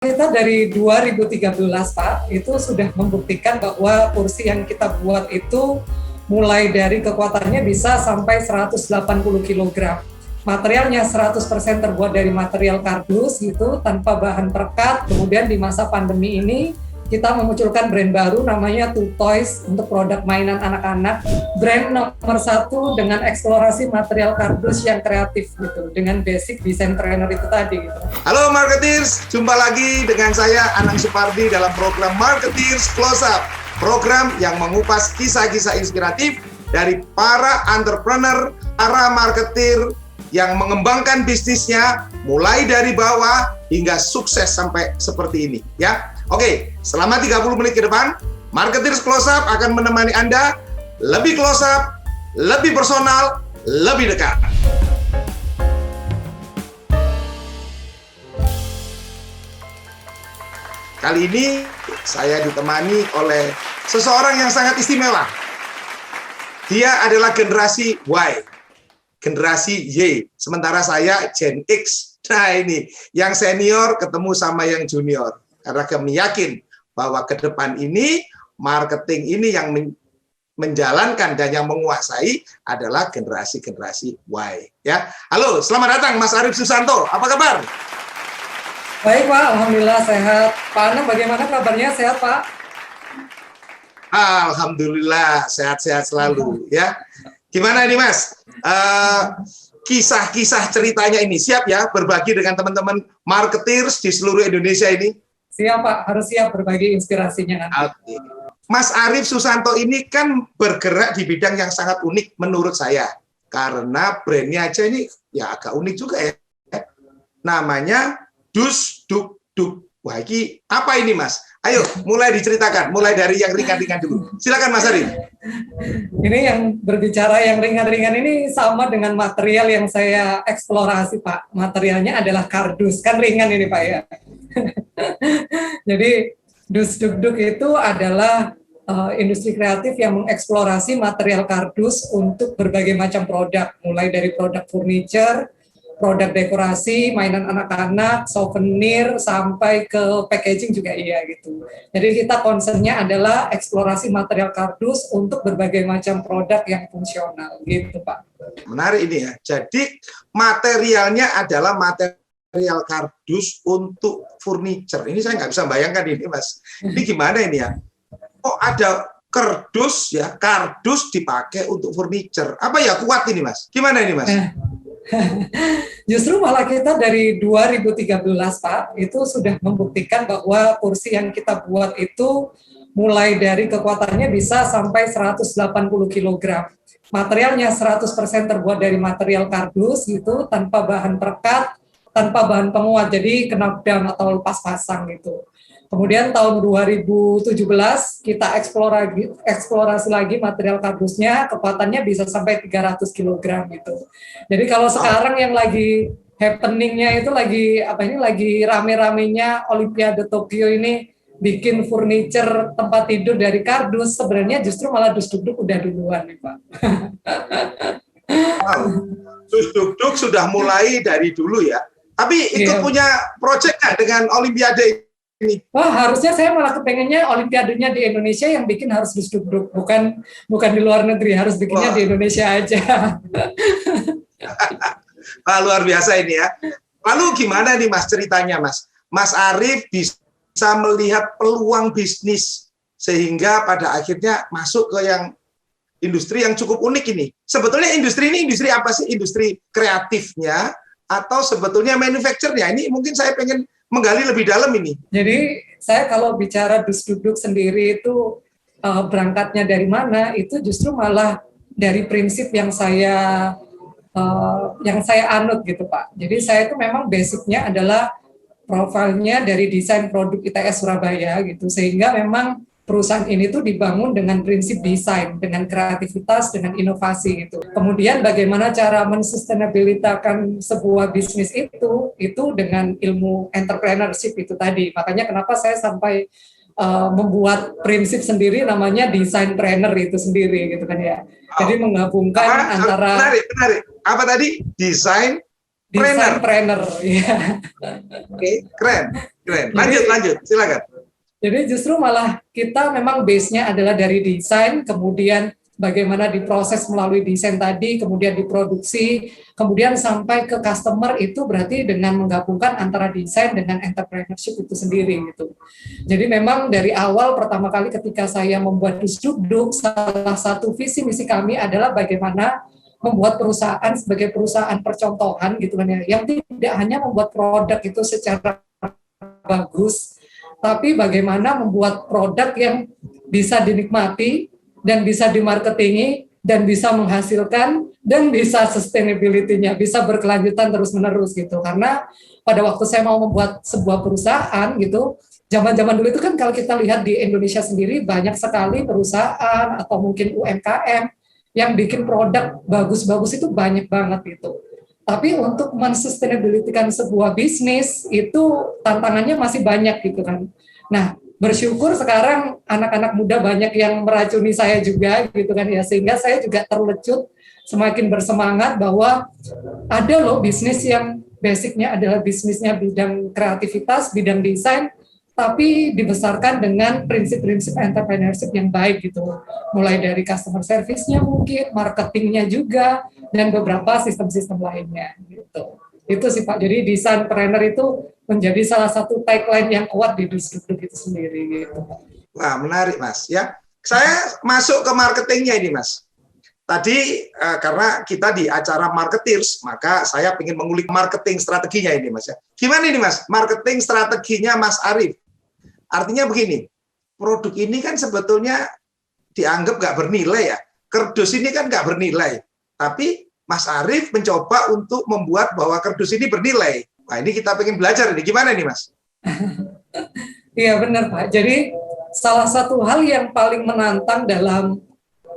Kita dari 2013 Pak, itu sudah membuktikan bahwa kursi yang kita buat itu mulai dari kekuatannya bisa sampai 180 kg. Materialnya 100% terbuat dari material kardus gitu, tanpa bahan perekat. Kemudian di masa pandemi ini kita memunculkan brand baru namanya Two Toys untuk produk mainan anak-anak. Brand nomor 1 dengan eksplorasi material kardus yang kreatif gitu, dengan basic design trainer itu tadi gitu. Halo Marketeers, jumpa lagi dengan saya Anang Supardi dalam program Marketeers Close Up. Program yang mengupas kisah-kisah inspiratif dari para entrepreneur, para marketer yang mengembangkan bisnisnya mulai dari bawah hingga sukses sampai seperti ini ya. Oke, selama 30 menit ke depan, Marketeers Close Up akan menemani Anda lebih close up, lebih personal, lebih dekat. Kali ini saya ditemani oleh seseorang yang sangat istimewa. Dia adalah generasi Y, generasi Y, sementara saya Gen X. Nah ini, yang senior ketemu sama yang junior. Karena kami yakin bahwa ke depan ini, marketing ini yang menjalankan dan yang menguasai adalah generasi-generasi Y. Ya, halo, selamat datang Mas Arif Susanto. Apa kabar? Baik Pak, Alhamdulillah sehat. Pak Anang bagaimana kabarnya? Sehat Pak? Alhamdulillah, sehat-sehat selalu. Ya, gimana ini Mas? Kisah-kisah ceritanya ini siap ya berbagi dengan teman-teman marketeers di seluruh Indonesia ini? Siap Pak, harus siap berbagi inspirasinya nanti. Oke. Mas Arif Susanto ini kan bergerak di bidang yang sangat unik menurut saya. Karena brandnya aja ini ya agak unik juga ya. Namanya Dus Duk Duk. Wah, ini apa ini Mas? Ayo, mulai diceritakan. Mulai dari yang ringan-ringan dulu. Silakan Mas Arif. Ini yang berbicara yang ringan-ringan ini sama dengan material yang saya eksplorasi Pak. Materialnya adalah kardus. Kan ringan ini Pak ya. Jadi Dus Duk Duk itu adalah industri kreatif yang mengeksplorasi material kardus untuk berbagai macam produk, mulai dari produk furniture, produk dekorasi, mainan anak-anak, souvenir, sampai ke packaging juga iya gitu. Jadi kita concernnya adalah eksplorasi material kardus untuk berbagai macam produk yang fungsional gitu Pak. Menarik ini ya. Jadi materialnya adalah material kardus untuk furniture. Ini saya nggak bisa bayangkan ini Mas. Ini gimana ini ya? Oh ada kardus ya, kardus dipakai untuk furniture. Apa ya kuat ini Mas? Gimana ini Mas? Justru malah kita dari 2013 Pak, itu sudah membuktikan bahwa kursi yang kita buat itu mulai dari kekuatannya bisa sampai 180 kg. Materialnya 100% terbuat dari material kardus gitu, tanpa bahan perekat, tanpa bahan penguat, jadi knockdown atau lepas pasang gitu. Kemudian tahun 2017 kita eksplorasi lagi material kardusnya, kekuatannya bisa sampai 300 kg gitu. Jadi kalau sekarang yang lagi happeningnya itu lagi rame-ramenya Olimpiade Tokyo ini bikin furniture tempat tidur dari kardus, sebenarnya justru malah Dus Duk Duk udah duluan nih Pak. Wow. Dus Duk Duk sudah mulai dari dulu ya. Tapi ikut punya proyek nggak dengan Olimpiade ini? Wah, harusnya saya malah kepengennya Olimpiadenya di Indonesia yang bikin harus Dus Duk Duk, bukan di luar negeri, harus bikinnya di Indonesia aja. Wah, luar biasa ini ya. Lalu gimana nih Mas ceritanya Mas? Mas Arif bisa melihat peluang bisnis sehingga pada akhirnya masuk ke yang industri yang cukup unik ini. Sebetulnya industri ini industri apa sih? Industri kreatifnya atau sebetulnya manufacture-nya? Ini mungkin saya pengen menggali lebih dalam ini. Jadi saya kalau bicara Dus Duk Duk sendiri itu berangkatnya dari mana, itu justru malah dari prinsip yang saya anut gitu Pak. Jadi saya itu memang basicnya adalah profilnya dari desain produk ITS Surabaya gitu, sehingga memang perusahaan ini tuh dibangun dengan prinsip desain, dengan kreativitas, dengan inovasi gitu. Kemudian bagaimana cara mensustainabilitakan sebuah bisnis itu dengan ilmu entrepreneurship itu tadi. Makanya kenapa saya sampai membuat prinsip sendiri namanya design trainer itu sendiri gitu kan ya. Jadi menggabungkan antara menarik. Apa tadi? Desain Desain planner, ya. Oke, keren. Lanjut, silakan. Jadi justru malah kita memang base-nya adalah dari desain, kemudian bagaimana diproses melalui desain tadi, kemudian diproduksi, kemudian sampai ke customer itu berarti dengan menggabungkan antara desain dengan entrepreneurship itu sendiri gitu. Jadi memang dari awal pertama kali ketika saya membuat Dusdukduk, salah satu visi misi kami adalah bagaimana membuat perusahaan sebagai perusahaan percontohan gitu kan ya, yang tidak hanya membuat produk itu secara bagus, tapi bagaimana membuat produk yang bisa dinikmati dan bisa dimarketingi dan bisa menghasilkan dan bisa sustainability-nya, bisa berkelanjutan terus-menerus gitu. Karena pada waktu saya mau membuat sebuah perusahaan gitu, zaman-zaman dulu itu kan kalau kita lihat di Indonesia sendiri banyak sekali perusahaan atau mungkin UMKM yang bikin produk bagus-bagus itu banyak banget itu. Tapi untuk mensustainability-kan sebuah bisnis itu tantangannya masih banyak gitu kan. Nah, bersyukur sekarang anak-anak muda banyak yang meracuni saya juga gitu kan ya, sehingga saya juga terlecut semakin bersemangat bahwa ada loh bisnis yang basicnya adalah bisnisnya bidang kreativitas, bidang desain, tapi dibesarkan dengan prinsip-prinsip entrepreneurship yang baik gitu. Mulai dari customer service-nya mungkin, marketingnya juga, dan beberapa sistem-sistem lainnya gitu. Itu sih Pak, jadi desain planner itu menjadi salah satu tagline yang kuat di Dusdukduk itu sendiri gitu. Wah, menarik Mas ya. Saya masuk ke marketingnya ini Mas. Tadi karena kita di acara marketeers, maka saya ingin mengulik marketing strateginya ini Mas ya. Gimana ini Mas, marketing strateginya Mas Arief? Artinya begini, produk ini kan sebetulnya dianggap nggak bernilai ya. Kerdus ini kan nggak bernilai. Tapi Mas Arief mencoba untuk membuat bahwa kerdus ini bernilai. Nah ini kita pengen belajar ini. Gimana nih Mas? Iya benar Pak. Jadi salah satu hal yang paling menantang dalam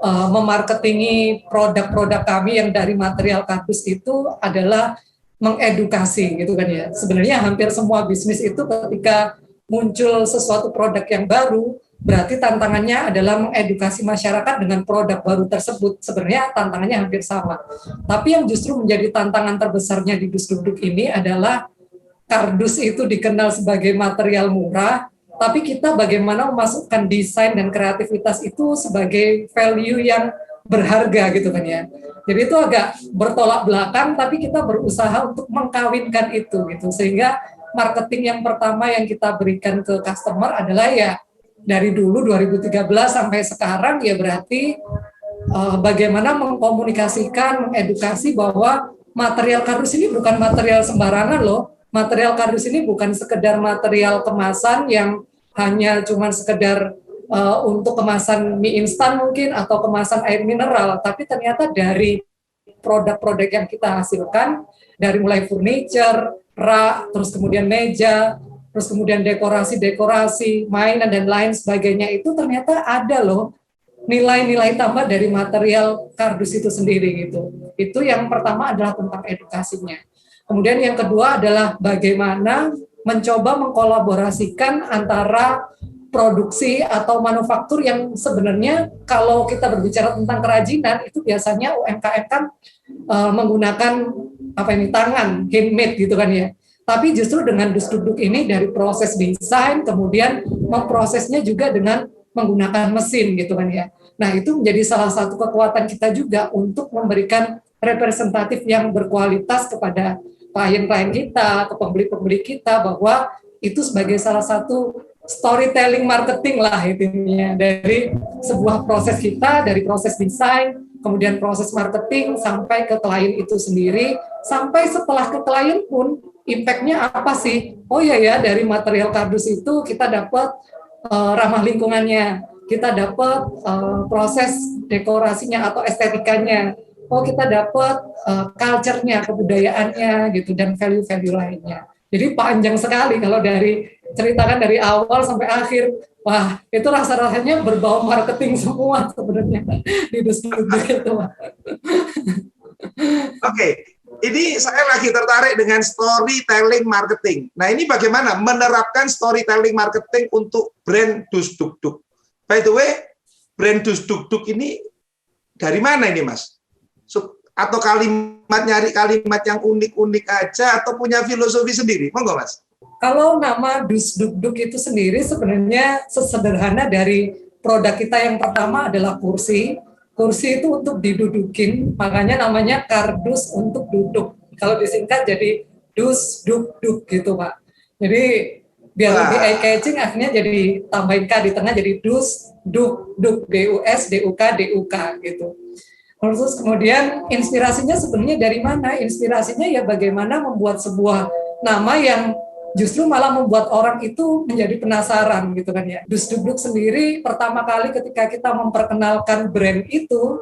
memarketingi produk-produk kami yang dari material kardus itu adalah mengedukasi gitu kan ya. Sebenarnya hampir semua bisnis itu ketika muncul sesuatu produk yang baru, berarti tantangannya adalah mengedukasi masyarakat dengan produk baru tersebut. Sebenarnya tantangannya hampir sama. Tapi yang justru menjadi tantangan terbesarnya di Dusdukduk ini adalah kardus itu dikenal sebagai material murah, tapi kita bagaimana memasukkan desain dan kreativitas itu sebagai value yang berharga gitu kan ya. Jadi itu agak bertolak belakang, tapi kita berusaha untuk mengkawinkan itu gitu, sehingga marketing yang pertama yang kita berikan ke customer adalah ya dari dulu 2013 sampai sekarang ya berarti bagaimana mengkomunikasikan, mengedukasi bahwa material kardus ini bukan material sembarangan loh. Material kardus ini bukan sekedar material kemasan yang hanya cuma sekedar untuk kemasan mie instan mungkin atau kemasan air mineral, tapi ternyata dari produk-produk yang kita hasilkan dari mulai furniture, rak, terus kemudian meja, terus kemudian dekorasi-dekorasi, mainan dan lain sebagainya itu ternyata ada loh nilai-nilai tambah dari material kardus itu sendiri gitu. Itu yang pertama adalah tentang edukasinya. Kemudian yang kedua adalah bagaimana mencoba mengkolaborasikan antara produksi atau manufaktur yang sebenarnya kalau kita berbicara tentang kerajinan itu biasanya UMKM kan menggunakan tangan handmade gitu kan ya. Tapi justru dengan Dusdukduk ini dari proses desain kemudian memprosesnya juga dengan menggunakan mesin gitu kan ya. Nah itu menjadi salah satu kekuatan kita juga untuk memberikan representatif yang berkualitas kepada klien-klien kita, ke pembeli-pembeli kita bahwa itu sebagai salah satu storytelling marketing lah intinya dari sebuah proses kita, dari proses desain, kemudian proses marketing sampai ke klien itu sendiri, sampai setelah ke klien pun impact-nya apa sih? Oh iya ya, dari material kardus itu kita dapat ramah lingkungannya, kita dapat proses dekorasinya atau estetikanya, oh kita dapat culture-nya, kebudayaannya gitu dan value-value lainnya. Jadi panjang sekali kalau dari ceritakan dari awal sampai akhir. Wah, itu rasa-rasanya berbau marketing semua sebenarnya di Dusdukduk itu. Oke, ini saya lagi tertarik dengan storytelling marketing. Nah, ini bagaimana menerapkan storytelling marketing untuk brand Dusdukduk. By the way, brand Dusdukduk ini dari mana ini, Mas? Atau kalimat nyari kalimat yang unik-unik aja atau punya filosofi sendiri? Monggo Mas. Kalau nama Dus Duk Duk itu sendiri sebenarnya sesederhana dari produk kita yang pertama adalah kursi. Kursi itu untuk didudukin, makanya namanya kardus untuk duduk. Kalau disingkat jadi Dus Duk Duk gitu Pak. Jadi biar lebih eye catching akhirnya jadi tambahin K di tengah jadi Dus Duk Duk, DUS DUK DUK gitu. Terus kemudian inspirasinya sebenarnya dari mana? Inspirasinya ya bagaimana membuat sebuah nama yang justru malah membuat orang itu menjadi penasaran gitu kan ya. Dus Duk Duk sendiri pertama kali ketika kita memperkenalkan brand itu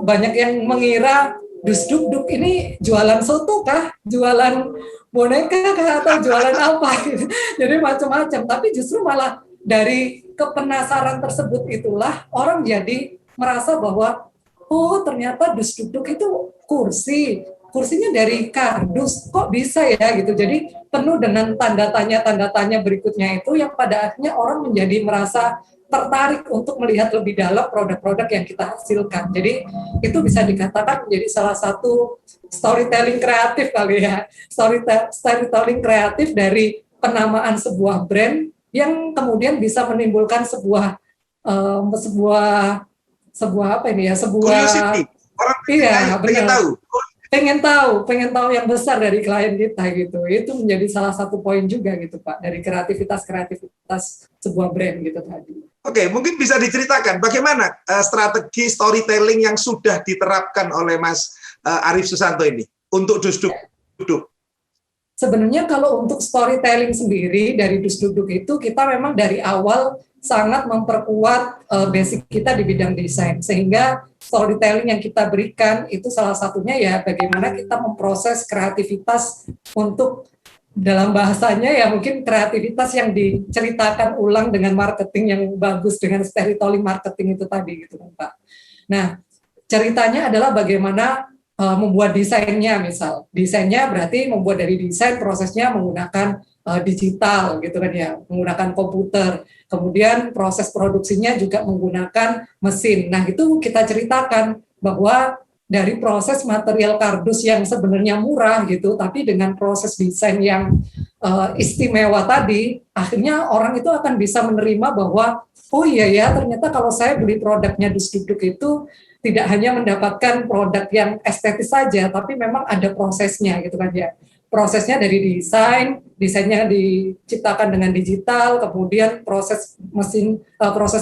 banyak yang mengira Dus Duk Duk ini jualan soto kah, jualan boneka kah, atau jualan apa gitu. Jadi macam-macam. Tapi justru malah dari kepenasaran tersebut itulah orang jadi merasa bahwa oh ternyata Dus Duk Duk itu kursinya dari kardus, kok bisa ya gitu. Jadi penuh dengan tanda tanya berikutnya itu yang pada akhirnya orang menjadi merasa tertarik untuk melihat lebih dalam produk-produk yang kita hasilkan. Jadi itu bisa dikatakan menjadi salah satu storytelling kreatif kali ya. Storytelling kreatif dari penamaan sebuah brand yang kemudian bisa menimbulkan sebuah apa ini ya, sebuah orang pengen tahu yang besar dari klien kita gitu. Itu menjadi salah satu poin juga gitu Pak, dari kreativitas sebuah brand gitu tadi. Oke, mungkin bisa diceritakan bagaimana strategi storytelling yang sudah diterapkan oleh Mas Arif Susanto ini untuk Dus Duk Duk. Sebenarnya kalau untuk storytelling sendiri dari Dus Duk Duk itu kita memang dari awal sangat memperkuat basic kita di bidang desain, sehingga storytelling yang kita berikan itu salah satunya ya bagaimana kita memproses kreativitas untuk, dalam bahasanya ya mungkin kreativitas yang diceritakan ulang dengan marketing yang bagus, dengan storytelling marketing itu tadi gitu kan Pak. Nah ceritanya adalah bagaimana membuat desainnya, misal desainnya berarti membuat dari desain, prosesnya menggunakan digital gitu kan ya, menggunakan komputer, kemudian proses produksinya juga menggunakan mesin. Nah itu kita ceritakan bahwa dari proses material kardus yang sebenarnya murah gitu, tapi dengan proses desain yang istimewa tadi, akhirnya orang itu akan bisa menerima bahwa oh iya ya ternyata kalau saya beli produknya Dus Duk Duk itu tidak hanya mendapatkan produk yang estetis saja, tapi memang ada prosesnya gitu kan ya. Prosesnya dari desainnya diciptakan dengan digital, kemudian proses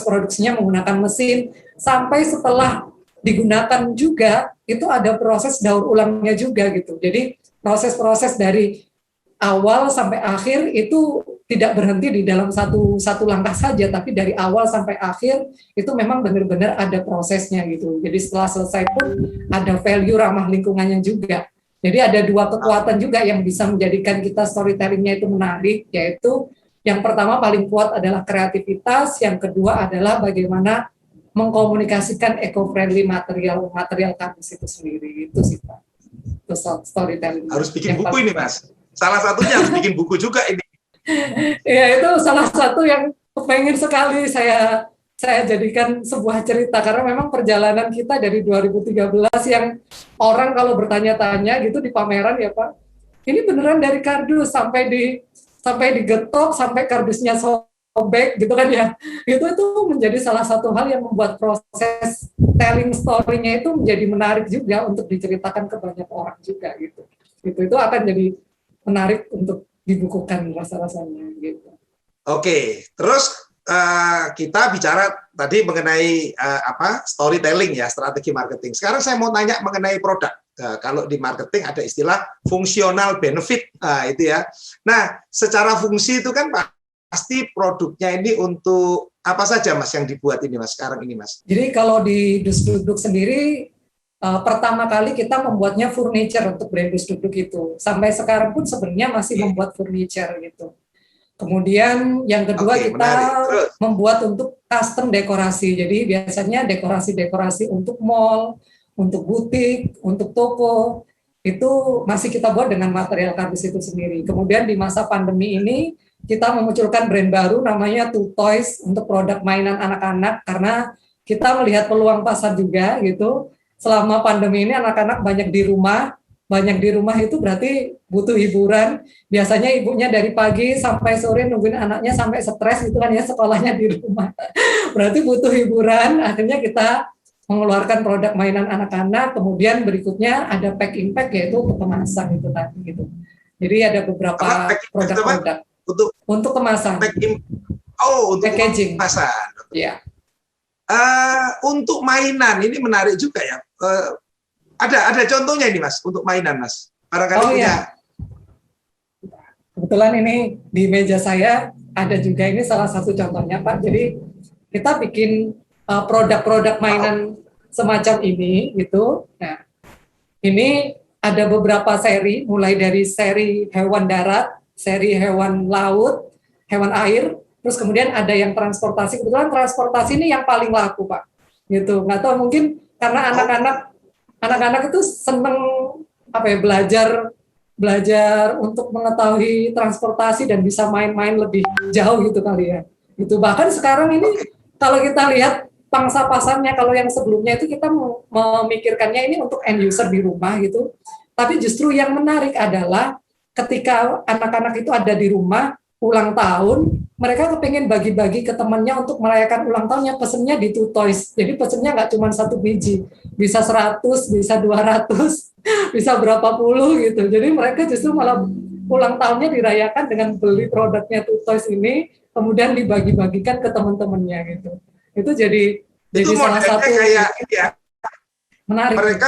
produksinya menggunakan mesin, sampai setelah digunakan juga itu ada proses daur ulangnya juga gitu. Jadi proses-proses dari awal sampai akhir itu tidak berhenti di dalam satu langkah saja, tapi dari awal sampai akhir itu memang benar-benar ada prosesnya gitu. Jadi setelah selesai pun ada value ramah lingkungannya juga. Jadi ada dua kekuatan juga yang bisa menjadikan kita storytellingnya itu menarik, yaitu yang pertama paling kuat adalah kreativitas, yang kedua adalah bagaimana mengkomunikasikan eco-friendly material kardus itu sendiri. Itu sih Pak. Itu storytelling. Harus bikin buku ini Mas. Salah satunya harus bikin buku juga ini. Ya itu salah satu yang pengen sekali saya jadikan sebuah cerita, karena memang perjalanan kita dari 2013 yang orang kalau bertanya-tanya gitu di pameran ya Pak, ini beneran dari kardus sampai digetok sampai kardusnya sobek gitu kan ya. Itu menjadi salah satu hal yang membuat proses telling story-nya itu menjadi menarik juga untuk diceritakan ke banyak orang juga gitu. Itu akan jadi menarik untuk dibukukan rasa-rasanya gitu. Oke, terus kita bicara tadi mengenai storytelling ya, strategi marketing. Sekarang saya mau tanya mengenai produk. Kalau di marketing ada istilah fungsional benefit, itu ya. Nah, secara fungsi itu kan pasti produknya ini untuk apa saja Mas yang dibuat ini Mas sekarang ini Mas? Jadi kalau di Dus Duk Duk sendiri pertama kali kita membuatnya furniture untuk brand Dus Duk Duk itu. Sampai sekarang pun sebenarnya masih membuat furniture gitu. Kemudian yang kedua kita membuat untuk custom dekorasi. Jadi biasanya dekorasi-dekorasi untuk mall, untuk butik, untuk toko, itu masih kita buat dengan material kardus itu sendiri. Kemudian di masa pandemi ini kita memunculkan brand baru namanya Two Toys untuk produk mainan anak-anak, karena kita melihat peluang pasar juga gitu. selama pandemi ini anak-anak banyak di rumah. Banyak di rumah itu berarti butuh hiburan. Biasanya ibunya dari pagi sampai sore nungguin anaknya sampai stres itu kan ya, sekolahnya di rumah. Berarti butuh hiburan. Akhirnya kita mengeluarkan produk mainan anak-anak. Kemudian berikutnya ada pack impact, yaitu untuk kemasan itu tadi gitu. Jadi ada beberapa produk-produk untuk kemasan. Untuk packaging. Kemasan. Ya. Untuk mainan ini menarik juga ya. Ada contohnya ini Mas untuk mainan Mas. Barangkali punya. Ya. Kebetulan ini di meja saya ada juga, ini salah satu contohnya Pak. Jadi kita bikin produk-produk mainan semacam ini gitu. Nah, ini ada beberapa seri, mulai dari seri hewan darat, seri hewan laut, hewan air, terus kemudian ada yang transportasi. Kebetulan transportasi ini yang paling laku Pak. Gitu. Nggak tahu, mungkin karena anak-anak itu seneng belajar untuk mengetahui transportasi dan bisa main-main lebih jauh gitu kali ya. Itu bahkan sekarang ini kalau kita lihat pangsa pasarnya, kalau yang sebelumnya itu kita memikirkannya ini untuk end user di rumah gitu. Tapi justru yang menarik adalah ketika anak-anak itu ada di rumah ulang tahun, mereka kepengen bagi-bagi ke temannya untuk merayakan ulang tahunnya, pesennya di Two Toys. Jadi pesennya nggak cuma 1 biji, bisa 100, bisa 200, bisa berapa puluh gitu. Jadi mereka justru malah ulang tahunnya dirayakan dengan beli produknya Two Toys ini, kemudian dibagi-bagikan ke teman-temannya gitu. Itu jadi salah satu kayak ya, menarik. Mereka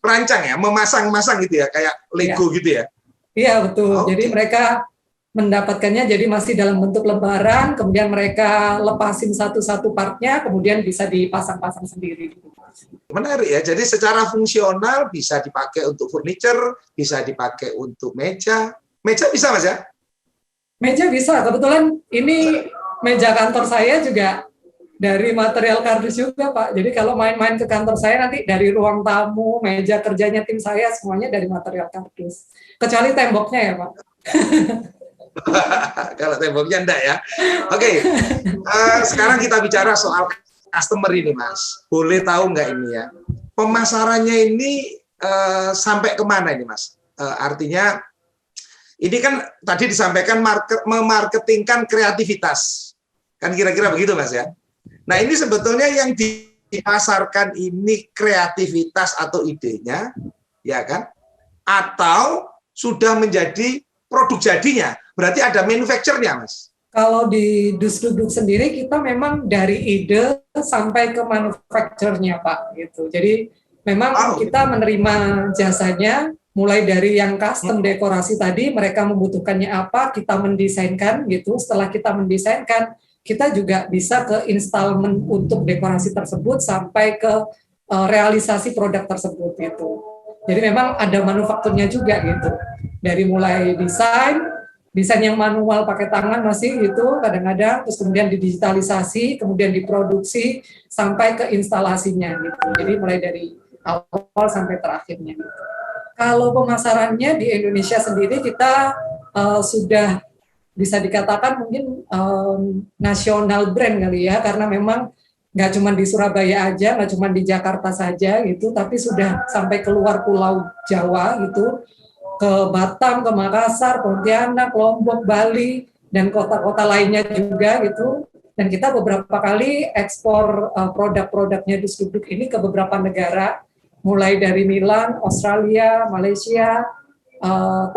merancang ya, memasang-masang gitu ya, kayak Lego gitu ya. Iya betul. Jadi mereka mendapatkannya jadi masih dalam bentuk lembaran, kemudian mereka lepasin satu-satu partnya, kemudian bisa dipasang-pasang sendiri. Menarik ya. Jadi secara fungsional bisa dipakai untuk furniture, bisa dipakai untuk meja. Meja bisa Mas ya? Meja bisa. Kebetulan ini meja kantor saya juga dari material kardus juga Pak. Jadi kalau main-main ke kantor saya nanti dari ruang tamu, meja kerjanya tim saya semuanya dari material kardus. Kecuali temboknya ya Pak. Kalau temboknya enggak ya. Oke. Sekarang kita bicara soal customer ini Mas. Boleh tahu nggak ini ya? Pemasarannya ini sampai kemana ini Mas? Artinya ini kan tadi disampaikan memarketingkan kreativitas. Kan kira-kira begitu Mas ya? Nah ini sebetulnya yang dipasarkan ini kreativitas atau idenya, ya kan? Atau sudah menjadi produk jadinya? Berarti ada manufacture-nya, Mas? Kalau di Dusduk sendiri kita memang dari ide sampai ke manufacture-nya, Pak. Gitu. Jadi memang kita menerima jasanya, mulai dari yang custom dekorasi tadi, mereka membutuhkannya apa, kita mendesainkan gitu. Setelah kita mendesainkan, kita juga bisa ke installment untuk dekorasi tersebut sampai ke realisasi produk tersebut gitu. Jadi memang ada manufakturnya juga gitu. Dari mulai desain yang manual pakai tangan masih gitu kadang-kadang, terus kemudian didigitalisasi, kemudian diproduksi sampai ke instalasinya gitu. Jadi mulai dari awal sampai terakhirnya gitu. Kalau pemasarannya di Indonesia sendiri kita sudah bisa dikatakan mungkin nasional brand kali ya, karena memang nggak cuma di Surabaya aja, nggak cuma di Jakarta saja gitu, tapi sudah sampai keluar Pulau Jawa gitu, ke Batam, ke Makassar, Pontianak, Lombok, Bali, dan kota-kota lainnya juga gitu. Dan kita beberapa kali ekspor produk-produknya Dusduk ini ke beberapa negara, mulai dari Milan, Australia, Malaysia,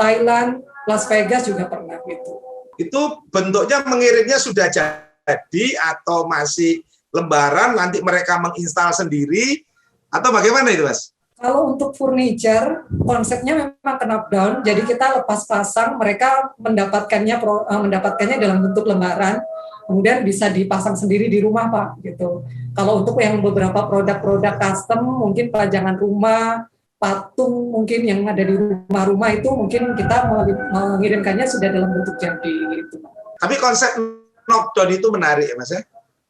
Thailand, Las Vegas juga pernah gitu. Itu bentuknya mengirimnya sudah jadi atau masih lembaran, nanti mereka menginstal sendiri, atau bagaimana itu Mas? Kalau untuk furniture, konsepnya memang knock down, jadi kita lepas pasang, mereka mendapatkannya dalam bentuk lembaran, kemudian bisa dipasang sendiri di rumah Pak. Gitu. Kalau untuk yang beberapa produk-produk custom, mungkin pajangan rumah, patung mungkin yang ada di rumah-rumah itu mungkin kita mengirimkannya sudah dalam bentuk jadi gitu. Tapi konsep knockdown itu menarik ya Mas ya?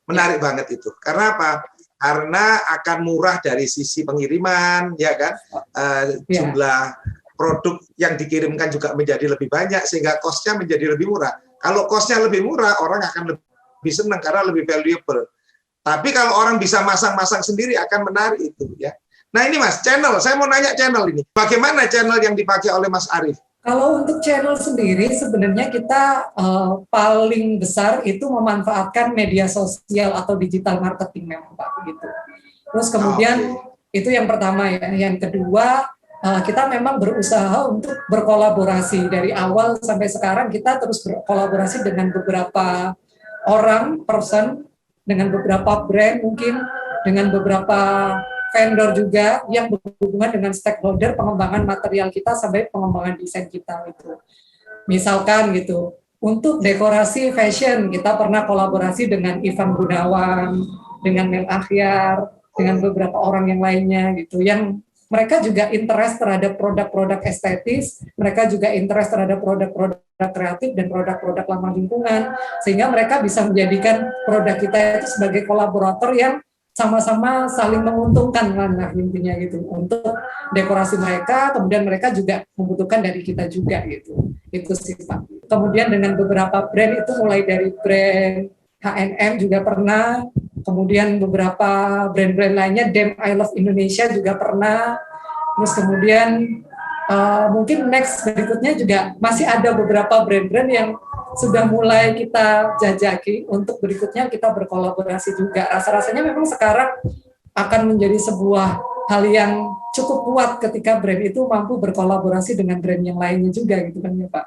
Menarik banget itu. Karena apa? Karena akan murah dari sisi pengiriman, ya kan? Jumlah produk yang dikirimkan juga menjadi lebih banyak sehingga cost-nya menjadi lebih murah. Kalau cost-nya lebih murah, orang akan lebih senang karena lebih valuable. Tapi kalau orang bisa masang-masang sendiri akan menarik itu ya. Nah ini Mas, channel, saya mau nanya channel ini. Bagaimana channel yang dipakai oleh Mas Arief? Kalau untuk channel sendiri sebenarnya kita paling besar itu memanfaatkan media sosial atau digital marketing memang Pak begitu. Terus kemudian itu yang pertama ya. Yang kedua kita memang berusaha untuk berkolaborasi dari awal sampai sekarang kita terus berkolaborasi dengan beberapa orang, person, dengan beberapa brand mungkin, dengan beberapa vendor juga yang berhubungan dengan stakeholder pengembangan material kita sampai pengembangan desain kita itu. Misalkan gitu, untuk dekorasi fashion kita pernah kolaborasi dengan Ivan Gunawan, dengan Mel Akhyar, dengan beberapa orang yang lainnya gitu, yang mereka juga interest terhadap produk-produk estetis, mereka juga interest terhadap produk-produk kreatif dan produk-produk ramah lingkungan, sehingga mereka bisa menjadikan produk kita itu sebagai kolaborator yang sama-sama saling menguntungkan lah intinya gitu untuk dekorasi mereka, kemudian mereka juga membutuhkan dari kita juga gitu. Itu sih Pak. Kemudian dengan beberapa brand itu mulai dari brand H&M juga pernah, kemudian beberapa brand-brand lainnya, Dem I Love Indonesia juga pernah, terus kemudian mungkin next berikutnya juga masih ada beberapa brand-brand yang sudah mulai kita jajaki untuk berikutnya kita berkolaborasi juga. Rasa-rasanya memang sekarang akan menjadi sebuah hal yang cukup kuat ketika brand itu mampu berkolaborasi dengan brand yang lainnya juga gitu kan ya Pak.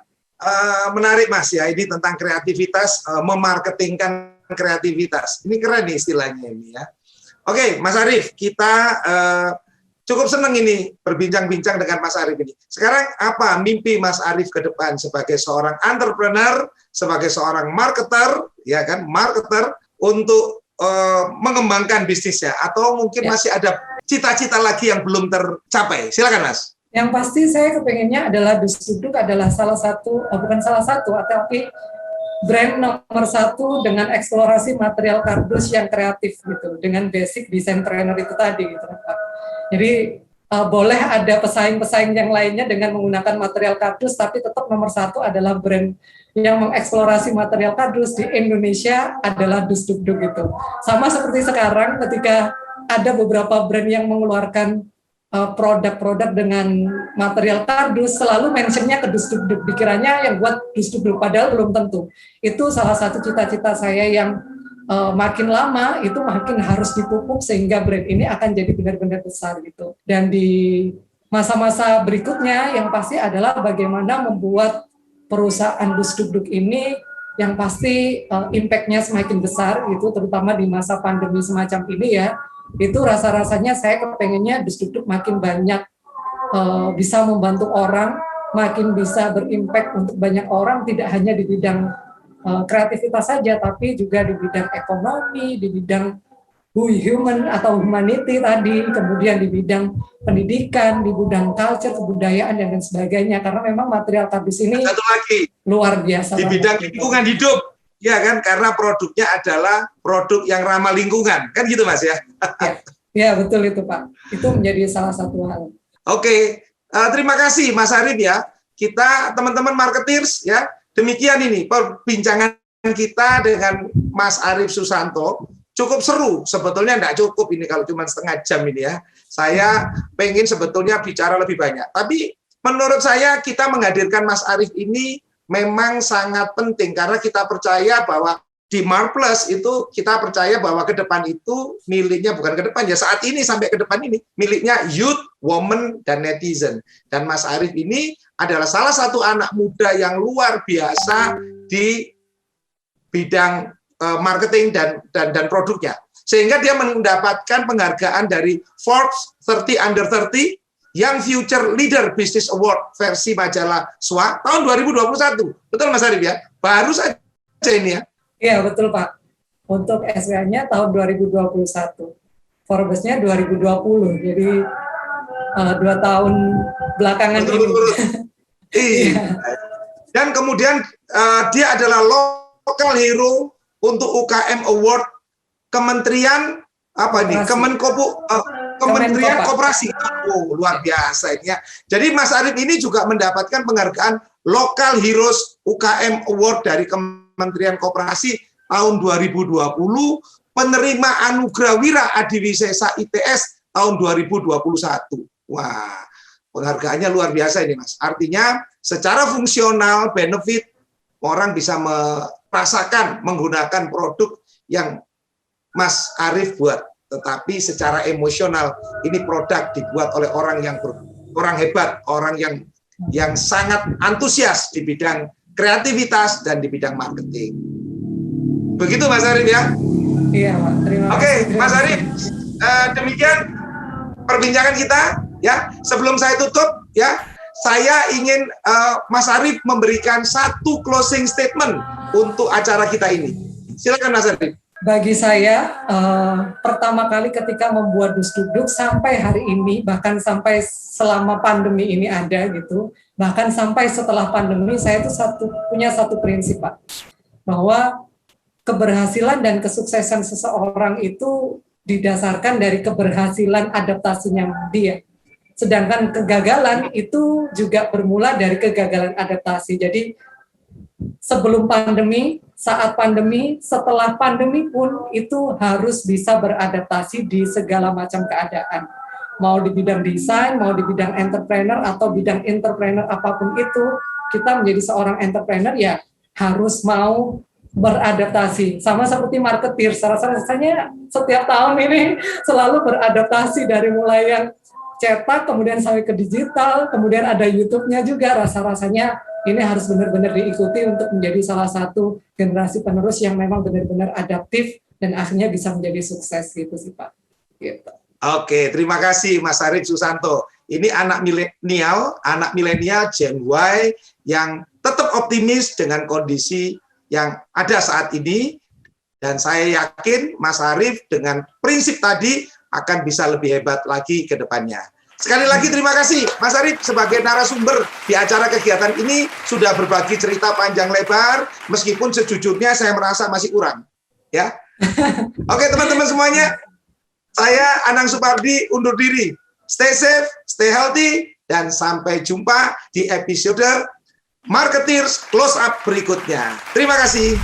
Menarik Mas ya, ini tentang kreativitas, memarketingkan kreativitas. Ini keren nih istilahnya ini ya. Oke, Mas Arief, kita cukup senang ini berbincang-bincang dengan Mas Arief ini. Sekarang apa mimpi Mas Arief ke depan sebagai seorang entrepreneur, sebagai seorang marketer, ya kan, marketer untuk mengembangkan bisnisnya, atau mungkin masih ada cita-cita lagi yang belum tercapai? Silakan Mas. Yang pasti saya kepengennya adalah Dusduk adalah salah satu, bukan salah satu, tapi brand nomor satu dengan eksplorasi material kardus yang kreatif gitu, dengan basic design trainer itu tadi gitu Pak. Jadi boleh ada pesaing-pesaing yang lainnya dengan menggunakan material kardus, tapi tetap nomor satu adalah brand yang mengeksplorasi material kardus di Indonesia adalah Dusduk gitu. Sama seperti sekarang ketika ada beberapa brand yang mengeluarkan produk-produk dengan material kardus, selalu mentionnya ke Dusduk, dikiranya yang buat Dusduk, padahal belum tentu. Itu salah satu cita-cita saya yang makin lama itu makin harus dipupuk sehingga brand ini akan jadi benar-benar besar gitu. Dan di masa-masa berikutnya yang pasti adalah bagaimana membuat perusahaan Dusduk ini yang pasti impact-nya semakin besar gitu, terutama di masa pandemi semacam ini ya. Itu rasa-rasanya saya kepengennya Dusduk makin banyak bisa membantu orang, makin bisa berimpact untuk banyak orang, tidak hanya di bidang kreativitas saja, tapi juga di bidang ekonomi, di bidang human atau humanity tadi, kemudian di bidang pendidikan, di bidang culture, kebudayaan, dan lain sebagainya. Karena memang material kardus ini satu lagi, luar biasa. Di bidang lingkungan hidup, ya kan, karena produknya adalah produk yang ramah lingkungan, kan gitu Mas ya? Ya betul itu Pak. Itu menjadi salah satu hal. Oke, terima kasih Mas Arief ya. Kita teman-teman marketeers ya. Demikian ini perbincangan kita dengan Mas Arief Susanto. Cukup seru, sebetulnya enggak cukup ini kalau cuma setengah jam ini ya. Saya pengen sebetulnya bicara lebih banyak. Tapi menurut saya kita menghadirkan Mas Arief ini memang sangat penting karena kita percaya bahwa di Marplus itu kita percaya bahwa ke depan itu miliknya, bukan ke depan ya, saat ini sampai ke depan ini miliknya youth, woman, dan netizen. Dan Mas Arief ini adalah salah satu anak muda yang luar biasa di bidang marketing dan produknya. Sehingga dia mendapatkan penghargaan dari Forbes 30 Under 30 Young Future Leader Business Award versi majalah SWA tahun 2021. Betul Mas Arief ya? Baru saja ini ya. Iya, betul Pak. Untuk SWA-nya tahun 2021. Forbes-nya 2020. Jadi 2 tahun belakangan ini. Iya. Dan kemudian dia adalah local hero untuk UKM Award Kementerian apa ini? Kementerian Koperasi. Oh, luar biasa ini ya. Jadi Mas Arief ini juga mendapatkan penghargaan Local Heroes UKM Award dari Kementerian Koperasi tahun 2020 penerima Anugerah Wira Adiwisesa ITS tahun 2021. Wah, penghargaannya luar biasa ini, Mas. Artinya secara fungsional, benefit, orang bisa merasakan menggunakan produk yang Mas Arief buat. Tetapi secara emosional, ini produk dibuat oleh orang hebat, orang yang sangat antusias di bidang kreativitas dan di bidang marketing. Begitu Mas Arief ya? Iya, Pak. Terima kasih. Oke, Mas Arief, demikian perbincangan kita ya. Sebelum saya tutup ya, saya ingin Mas Arief memberikan satu closing statement untuk acara kita ini. Silakan Mas Arief. Bagi saya, pertama kali ketika membuat Dus Dugdug sampai hari ini, bahkan sampai selama pandemi ini ada gitu, bahkan sampai setelah pandemi, saya itu punya satu prinsip, Pak, bahwa keberhasilan dan kesuksesan seseorang itu didasarkan dari keberhasilan adaptasinya dia. Sedangkan kegagalan itu juga bermula dari kegagalan adaptasi. Jadi sebelum pandemi, saat pandemi, setelah pandemi pun itu harus bisa beradaptasi di segala macam keadaan. Mau di bidang desain, mau di bidang entrepreneur atau bidang entrepreneur apapun itu, kita menjadi seorang entrepreneur ya harus mau beradaptasi. Sama seperti marketer, rasanya setiap tahun ini selalu beradaptasi dari mulai yang cetak, kemudian sampai ke digital, kemudian ada YouTube-nya juga, rasa-rasanya ini harus benar-benar diikuti untuk menjadi salah satu generasi penerus yang memang benar-benar adaptif dan akhirnya bisa menjadi sukses gitu sih Pak. Gitu. Oke, terima kasih Mas Arief Susanto. Ini anak milenial Gen Y yang tetap optimis dengan kondisi yang ada saat ini, dan saya yakin Mas Arief dengan prinsip tadi akan bisa lebih hebat lagi ke depannya. Sekali lagi terima kasih Mas Arief sebagai narasumber di acara kegiatan ini, sudah berbagi cerita panjang lebar, meskipun sejujurnya saya merasa masih kurang. Ya. Oke teman-teman semuanya, saya Anang Supardi undur diri. Stay safe, stay healthy, dan sampai jumpa di episode Marketers Close Up berikutnya. Terima kasih.